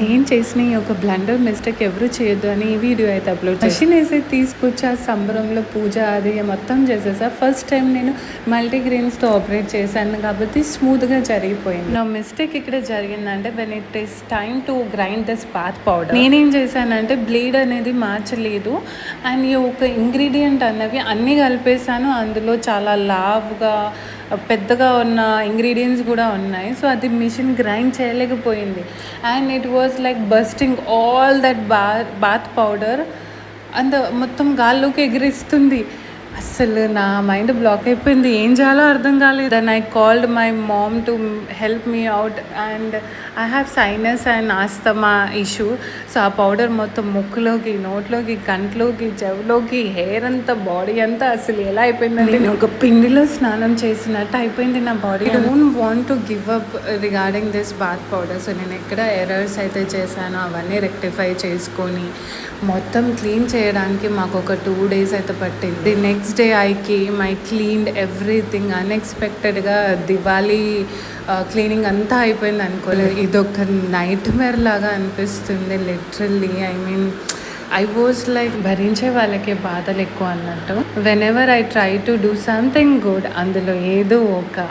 నేను చేసిన ఈ ఒక బ్లండర్ మిస్టేక్ ఎవరు చేయొద్దు అని ఈ వీడియో అయితే అప్లోడ్ మెషిన్ వేసి తీసుకొచ్చి ఆ సంబరంలో పూజ అది మొత్తం చేసేసా. ఫస్ట్ టైం నేను మల్టీగ్రెయిన్స్తో ఆపరేట్ చేశాను కాబట్టి స్మూత్గా జరిగిపోయింది. నా మిస్టేక్ ఇక్కడ జరిగిందంటే when it is time to grind this bath powder, నేనేం చేశానంటే బ్లేడ్ అనేది మార్చలేదు అండ్ ఈ ఒక ఇంగ్రీడియంట్ అన్నవి అన్నీ కలిపేసాను. అందులో చాలా లావుగా పెద్దగా ఉన్న ఇంగ్రీడియంట్స్ కూడా ఉన్నాయి. సో అది మిషన్ గ్రైండ్ చేయలేకపోయింది and it was like busting all that bath powder and మొత్తం గాల్లోకి ఎగిరిస్తుంది. అస్సలు నా మైండ్ బ్లాక్ అయిపోయింది, ఏం చేయాలో అర్థం కాలేదు. Then I called my mom to help me out and I have sinus and asthma issue. So ఆ పౌడర్ మొత్తం ముక్కులోకి, నోట్లోకి, కంట్లోకి, చెవులోకి, హెయిర్ అంతా, బాడీ అంతా అసలు ఎలా అయిపోయిందంటే నేను ఒక పిండిలో స్నానం చేసినట్టు అయిపోయింది నా body. I don't want to give up regarding this bath powder. So నేను ఎక్కడ ఎర్రర్స్ అయితే చేశానో అవన్నీ రెక్టిఫై చేసుకొని మొత్తం క్లీన్ చేయడానికి మాకు ఒక 2 days అయితే పట్టింది. Next day I came, I cleaned everything. అన్ఎక్స్పెక్టెడ్గా దివాళీ క్లీనింగ్ అంతా అయిపోయింది అనుకోలేదు. ఇదొక నైట్ మేర్ లాగా అనిపిస్తుంది literally. I mean I was like భరించే వాళ్ళకే బాధలు ఎక్కువ అన్నట్టు. When ever I try to do something good అందులో ఏదో ఒక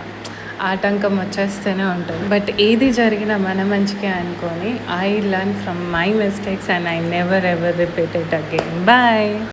ఆటంకం వచ్చేస్తూనే ఉంటుంది. బట్ ఏది జరిగినా మన మంచిగా అనుకొని I learn from my mistakes and I never ever repeat it again. Bye.